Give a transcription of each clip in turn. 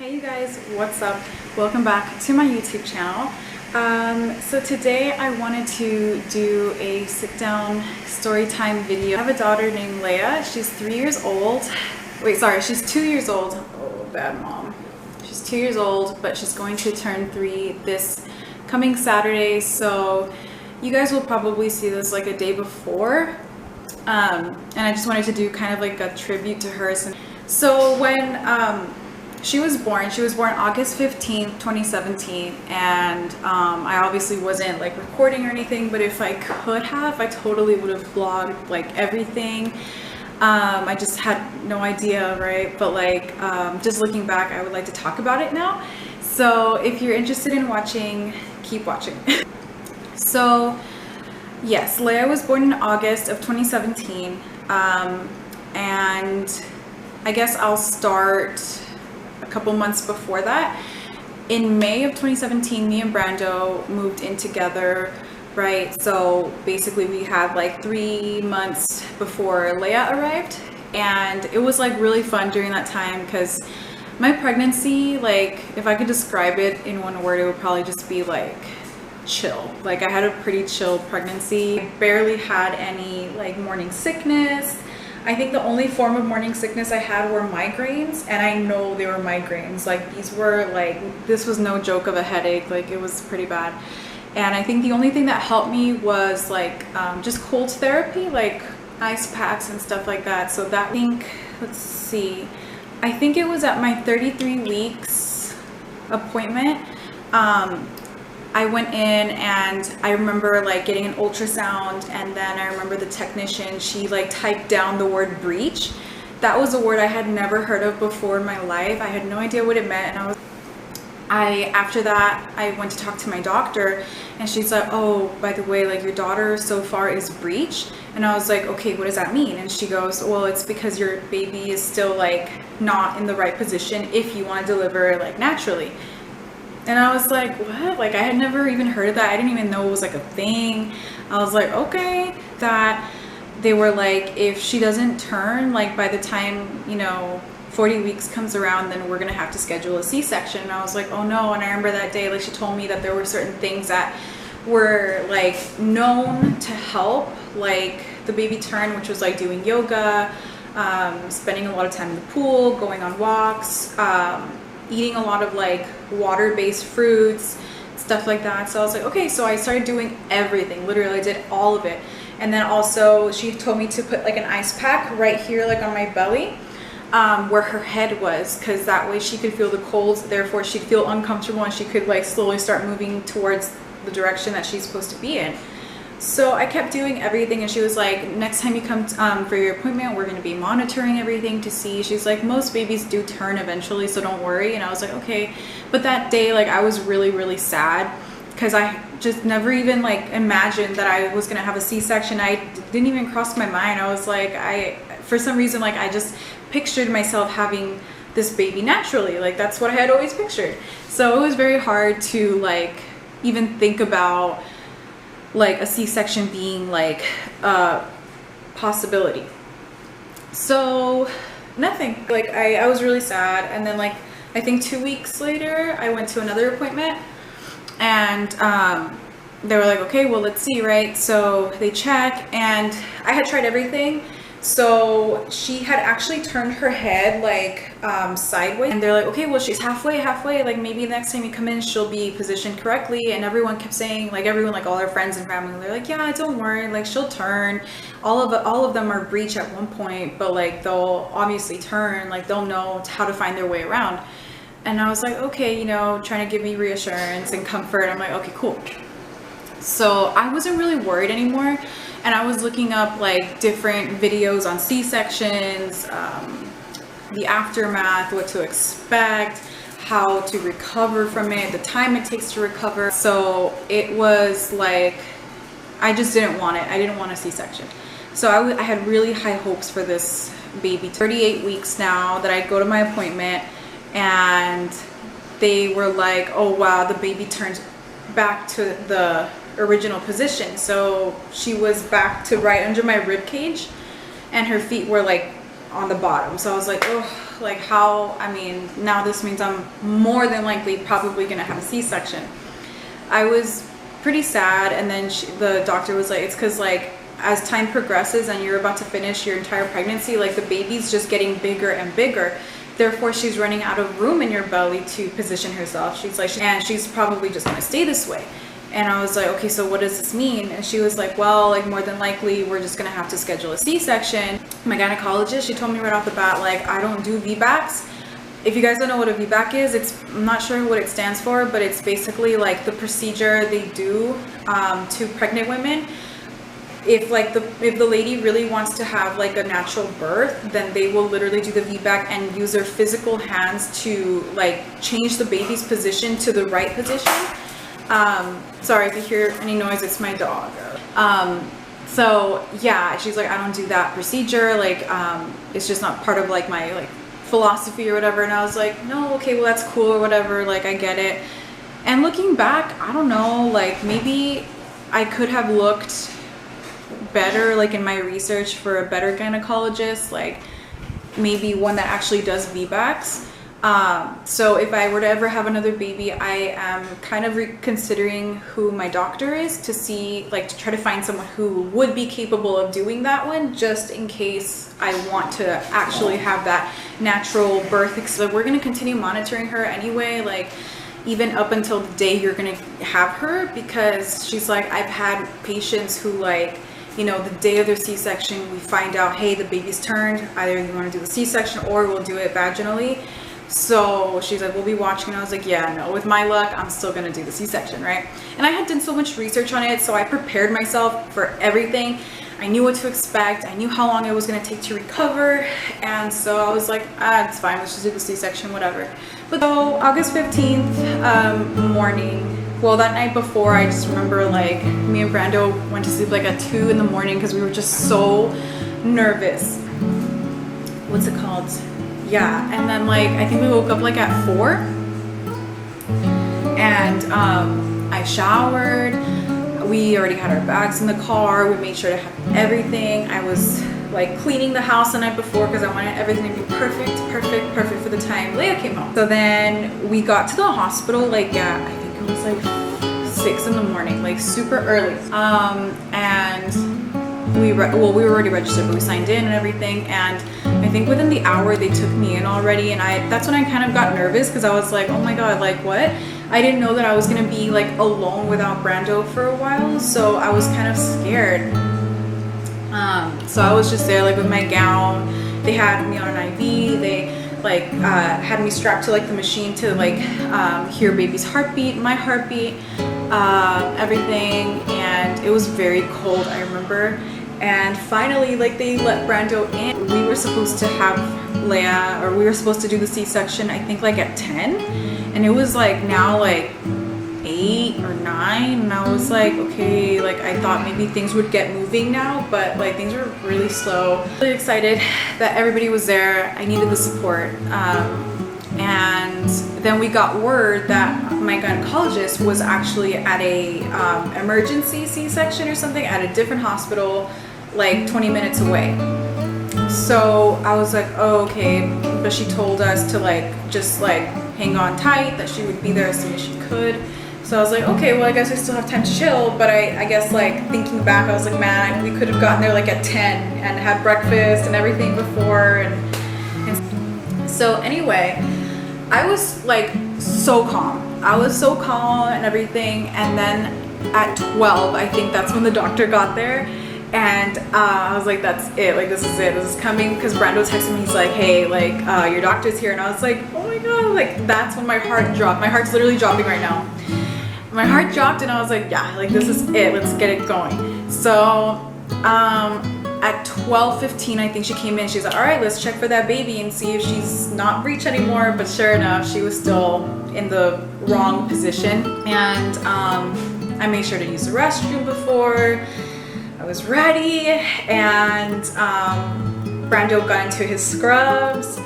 Hey you guys, what's up? Welcome back to my YouTube channel. So today I wanted to do a sit-down story time video. I have a daughter named Leia. She's 3 years old. Wait, sorry, she's 2 years old. Oh, bad mom. She's 2 years old, but she's going to turn 3 this coming Saturday. So you guys will probably see this like a day before. And I just wanted to do kind of like a tribute to her. So when she was born August 15th, 2017, and I obviously wasn't like recording or anything, but if I could have, I totally would have vlogged like everything. I just had no idea, right? But like just looking back, I would like to talk about it now. So if you're interested in watching, keep watching. So yes, Leia was born in August of 2017, and I guess I'll start a couple months before that. In May of 2017, me and Brando moved in together, right? So basically we had like 3 months before Leia arrived, and it was like really fun during that time because my pregnancy, like if I could describe it in one word, it would probably just be like chill. Like I had a pretty chill pregnancy. I barely had any like morning sickness. I think the only form of morning sickness I had were migraines, and I know they were migraines. Like these were like, this was no joke of a headache. Like it was pretty bad. And I think the only thing that helped me was like just cold therapy, like ice packs and stuff like that. So that, let's see, I think it was at my 33 weeks appointment. I went in and I remember like getting an ultrasound, and then I remember the technician, she like typed down the word breech. That was a word I had never heard of before in my life. I had no idea what it meant, and after that I went to talk to my doctor, and she's like, oh, by the way, like your daughter so far is breech. And I was like, okay, what does that mean? And she goes, well, it's because your baby is still like not in the right position if you want to deliver like naturally. And I was like, what? Like I had never even heard of that. I didn't even know it was like a thing. I was like, okay. That they were like, if she doesn't turn, like by the time, you know, 40 weeks comes around, then we're gonna have to schedule a C-section. And I was like, oh no. And I remember that day, like she told me that there were certain things that were like known to help like the baby turn, which was like doing yoga, spending a lot of time in the pool, going on walks, eating a lot of like water-based fruits, stuff like that. So I was like, okay. So I started doing everything. Literally I did all of it. And then also she told me to put like an ice pack right here, like on my belly, where her head was, because that way she could feel the cold, therefore she'd feel uncomfortable and she could like slowly start moving towards the direction that she's supposed to be in. So I kept doing everything, and she was like, next time you come for your appointment, we're going to be monitoring everything to see. She's like, most babies do turn eventually, so don't worry. And I was like, okay. But that day, like I was really, really sad because I just never even like imagined that I was going to have a C-section. I didn't even cross my mind. I was like, for some reason, like I just pictured myself having this baby naturally. Like that's what I had always pictured. So it was very hard to like even think about like a C-section being like a possibility. So nothing, like I was really sad. And then like I think 2 weeks later I went to another appointment, and they were like, okay, well let's see, right? So they check, and I had tried everything. So she had actually turned her head like sideways, and they're like, okay, well she's halfway, like maybe next time you come in she'll be positioned correctly. And everyone kept saying, like everyone, like all our friends and family, they're like, yeah, don't worry, like she'll turn. All of them are breech at one point, but like they'll obviously turn, like they'll know how to find their way around. And I was like, okay, you know, trying to give me reassurance and comfort. I'm like, okay, cool. So I wasn't really worried anymore. And I was looking up like different videos on C-sections, the aftermath, what to expect, how to recover from it, the time it takes to recover. So it was like, I just didn't want it. I didn't want a C-section. So I had really high hopes for this baby. 38 weeks now that I go to my appointment, and they were like, oh wow, the baby turns back to the original position. So she was back to right under my rib cage, and her feet were like on the bottom. So I was like, oh, like how, I mean, now this means I'm more than likely probably gonna have a C-section. I was pretty sad, and then the doctor was like, it's because like as time progresses and you're about to finish your entire pregnancy, like the baby's just getting bigger and bigger. Therefore, she's running out of room in your belly to position herself. She's like, and she's probably just gonna stay this way. And I was like, okay, so what does this mean? And she was like, well, like more than likely, we're just gonna have to schedule a C-section. My gynecologist, she told me right off the bat, like, I don't do VBACs. If you guys don't know what a VBAC is, I'm not sure what it stands for, but it's basically like the procedure they do to pregnant women. If the lady really wants to have like a natural birth, then they will literally do the VBAC and use their physical hands to like change the baby's position to the right position. Sorry if you hear any noise, it's my dog. So yeah, she's like, I don't do that procedure. Like, it's just not part of like my like philosophy or whatever. And I was like, no, okay, well that's cool or whatever. Like, I get it. And looking back, I don't know, like maybe I could have looked better, like in my research for a better gynecologist, like maybe one that actually does VBACs. So if I were to ever have another baby, I am kind of reconsidering who my doctor is to see, like, to try to find someone who would be capable of doing that one, just in case I want to actually have that natural birth. So we're going to continue monitoring her anyway, like even up until the day you're going to have her, because she's like, I've had patients who, like, you know, the day of their C-section, we find out, hey, the baby's turned, either you want to do the C-section or we'll do it vaginally. So she's like, we'll be watching. And I was like, yeah, no, with my luck, I'm still going to do the C-section, right? And I had done so much research on it, so I prepared myself for everything. I knew what to expect. I knew how long it was going to take to recover. And so I was like, it's fine. Let's just do the C-section, whatever. But so August 15th morning, well, that night before, I just remember like me and Brando went to sleep like at 2 in the morning because we were just so nervous. What's it called? Yeah, and then like I think we woke up like at 4, and I showered. We already had our bags in the car. We made sure to have everything. I was like cleaning the house the night before because I wanted everything to be perfect for the time Leia came home. So then we got to the hospital like at, I think it was like 6 in the morning, like super early. And we were already registered, but we signed in and everything, and I think within the hour they took me in already, and that's when I kind of got nervous because I was like, oh my god, like what? I didn't know that I was gonna be like alone without Brando for a while, so I was kind of scared. So I was just there like with my gown. They had me on an IV. They like had me strapped to like the machine to like hear baby's heartbeat, my heartbeat, everything, and it was very cold, I remember. And finally, like, they let Brando in. We were supposed to have Leia, or we were supposed to do the C-section, I think, like, at 10. And it was, like, now, like, 8 or 9. And I was like, okay, like, I thought maybe things would get moving now. But, like, things were really slow. Really excited that everybody was there. I needed the support. And then we got word that my gynecologist was actually at a emergency C-section or something at a different hospital, like 20 minutes away. So I was like, oh, okay. But she told us to like just like hang on tight, that she would be there as soon as she could. So I was like, okay, well, I guess I still have time to chill. But I guess like thinking back, I was like, man, we could have gotten there like at 10 and had breakfast and everything before. And so anyway, I was like so calm. I was so calm and everything. And then at 12, I think that's when the doctor got there. And I was like, that's it. Like, this is it. This is coming. Because Brando texted me. He's like, hey, like, your doctor's here. And I was like, oh my God. Like, that's when my heart dropped. My heart's literally dropping right now. My heart dropped and I was like, yeah, like, this is it. Let's get it going. So, at 12:15, I think she came in. She's like, all right, let's check for that baby and see if she's not Breech anymore. But sure enough, she was still in the wrong position. And I made sure to use the restroom before I was ready. And Brando got into his scrubs.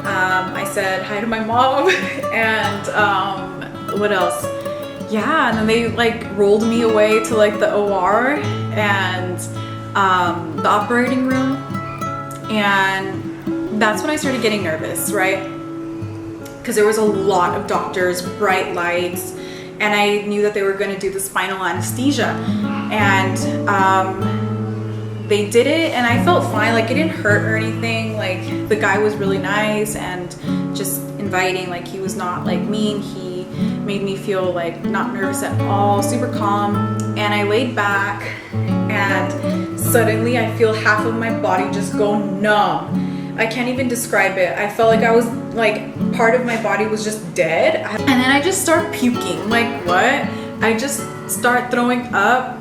I said hi to my mom. And what else? Yeah, and then they like rolled me away to like the OR and the operating room, and that's when I started getting nervous, right? Because there was a lot of doctors, bright lights, and I knew that they were going to do the spinal anesthesia. And they did it, and I felt fine. Like, it didn't hurt or anything. Like, the guy was really nice and just inviting. Like, he was not like mean. He made me feel like not nervous at all, super calm. And I laid back, and suddenly I feel half of my body just go numb. I can't even describe it. I felt like I was like, part of my body was just dead. And then I just start puking. Like, what? I just start throwing up,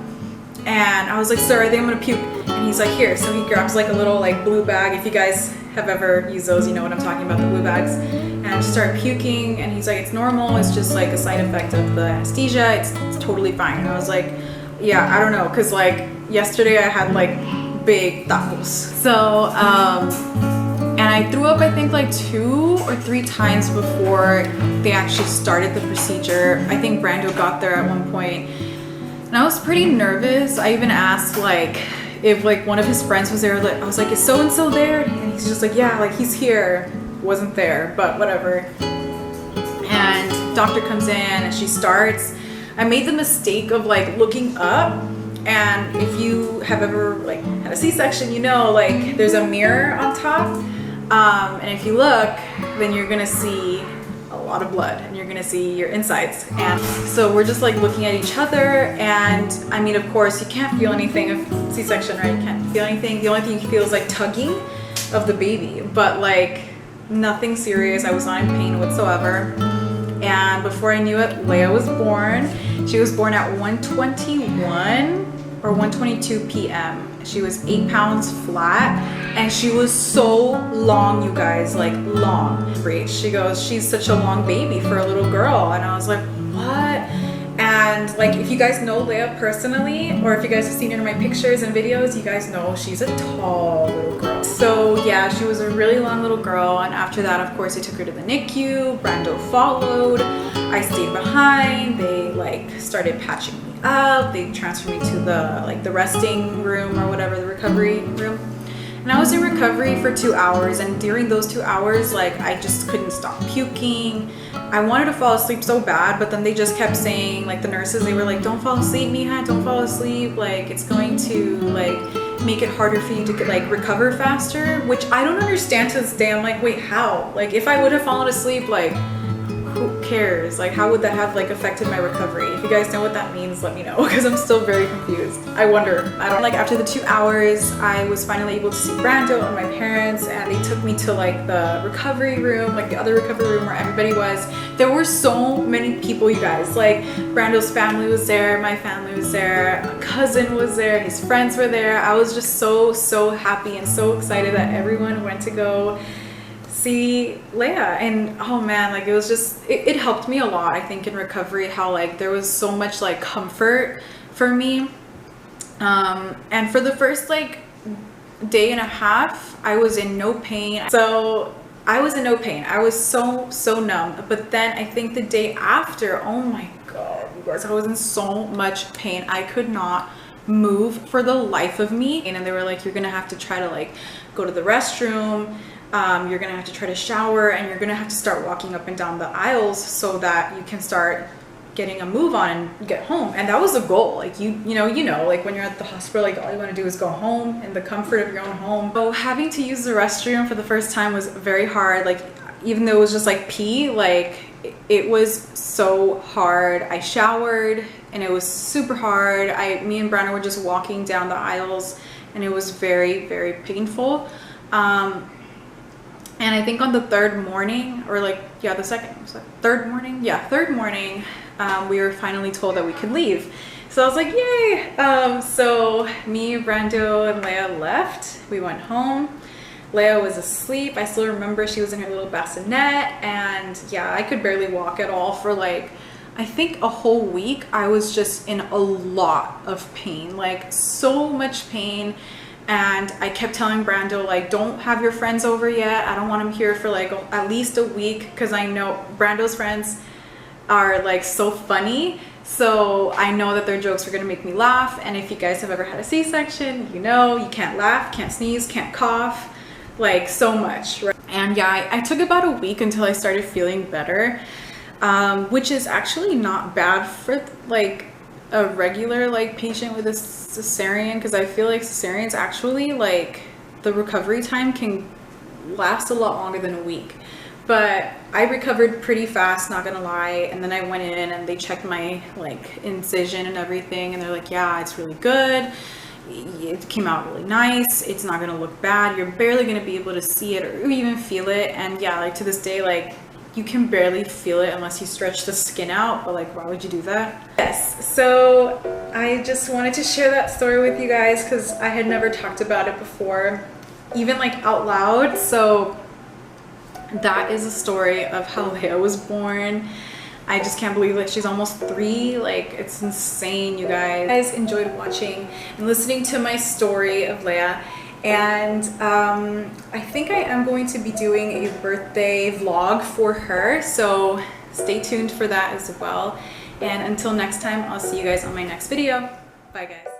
and I was like, sir, I think I'm gonna puke. And he's like, here. So he grabs like a little like blue bag. If you guys have ever used those, you know what I'm talking about, the blue bags. And I just started puking, and he's like, it's normal. It's just like a side effect of the anesthesia. It's totally fine. And I was like, yeah, I don't know. Cause like yesterday I had like big tacos. So, and I threw up, I think like 2 or 3 times before they actually started the procedure. I think Brando got there at one point, and I was pretty nervous. I even asked like if like one of his friends was there. I was like, is so-and-so there? And he's just like, yeah, like he's here. Wasn't there, but whatever. And doctor comes in and she starts. I made the mistake of like looking up. And if you have ever like had a C-section, you know, like there's a mirror on top. And if you look, then you're gonna see a lot of blood, and you're gonna see your insides. And so we're just like looking at each other, and I mean, of course, you can't feel anything of C-section, right? You can't feel anything. The only thing you can feel is like tugging of the baby, but like nothing serious. I was not in pain whatsoever. And before I knew it, Leia was born. She was born at 1:21 or 1:22 p.m. She was 8 pounds flat, and she was so long, you guys, like long. Breech, she goes, she's such a long baby for a little girl. And I was like, what? And like, if you guys know Leia personally, or if you guys have seen her in my pictures and videos, you guys know she's a tall little girl. So yeah, she was a really long little girl. And after that, of course, they took her to the NICU. Brando followed. I stayed behind. They like started patching me up. They transferred me to the resting room or whatever, the recovery room. And I was in recovery for 2 hours, and during those 2 hours, like I just couldn't stop puking. I wanted to fall asleep so bad, but then they just kept saying, like the nurses, they were like, don't fall asleep, Mija, don't fall asleep. Like it's going to like make it harder for you to like recover faster, which I don't understand to this day. I'm like, wait, how? Like if I would have fallen asleep, like who cares? Like how would that have like affected my recovery? If you guys know what that means, let me know, because I'm still very confused. I wonder. I don't like, after the 2 hours, I was finally able to see Brando and my parents, and they took me to like the recovery room, like the other recovery room where everybody was. There were so many people, you guys. Like Brando's family was there, my family was there, a cousin was there, his friends were there. I was just so happy and so excited that everyone went to go see Leia. And oh man, like it was just, it helped me a lot, I think, in recovery, how like there was so much like comfort for me. And for the first like day and a half, I was in no pain. So I was in no pain. I was so numb. But then I think the day after, oh my God, you guys, I was in so much pain. I could not move for the life of me. And they were like, you're gonna have to try to like go to the restroom. You're gonna have to try to shower, and you're gonna have to start walking up and down the aisles so that you can start getting a move on and get home. And that was the goal. Like you know, like when you're at the hospital, like all you want to do is go home in the comfort of your own home. So having to use the restroom for the first time was very hard. Like even though it was just like pee, like it was so hard. I showered and it was super hard. Me and Brandon were just walking down the aisles, and it was very painful. And I think on the third morning, or like, yeah, third morning, we were finally told that we could leave. So I was like, yay. So me, Brando, and Leia left. We went home. Leia was asleep. I still remember she was in her little bassinet, and yeah, I could barely walk at all for like, I think a whole week. I was just in a lot of pain, like so much pain. And I kept telling Brando, like, don't have your friends over yet. I don't want them here for like at least a week, because I know Brando's friends are like so funny. So I know that their jokes are gonna make me laugh. And if you guys have ever had a C-section, you know, you can't laugh, can't sneeze, can't cough, like so much, right? And yeah, I took about a week until I started feeling better, which is actually not bad for like a regular like patient with a cesarean, because I feel like cesareans actually like the recovery time can last a lot longer than a week. But I recovered pretty fast, not gonna lie. And then I went in and they checked my like incision and everything, and they're like, yeah, it's really good. It came out really nice. It's not gonna look bad. You're barely gonna be able to see it or even feel it. And yeah, like to this day, like you can barely feel it unless you stretch the skin out, but like why would you do that? Yes, so I just wanted to share that story with you guys because I had never talked about it before, even like out loud. So that is a story of how Leia was born. I just can't believe like she's almost 3. Like it's insane, you guys. You guys enjoyed watching and listening to my story of Leia, and I think I am going to be doing a birthday vlog for her, so stay tuned for that as well. And until next time, I'll see you guys on my next video. Bye guys.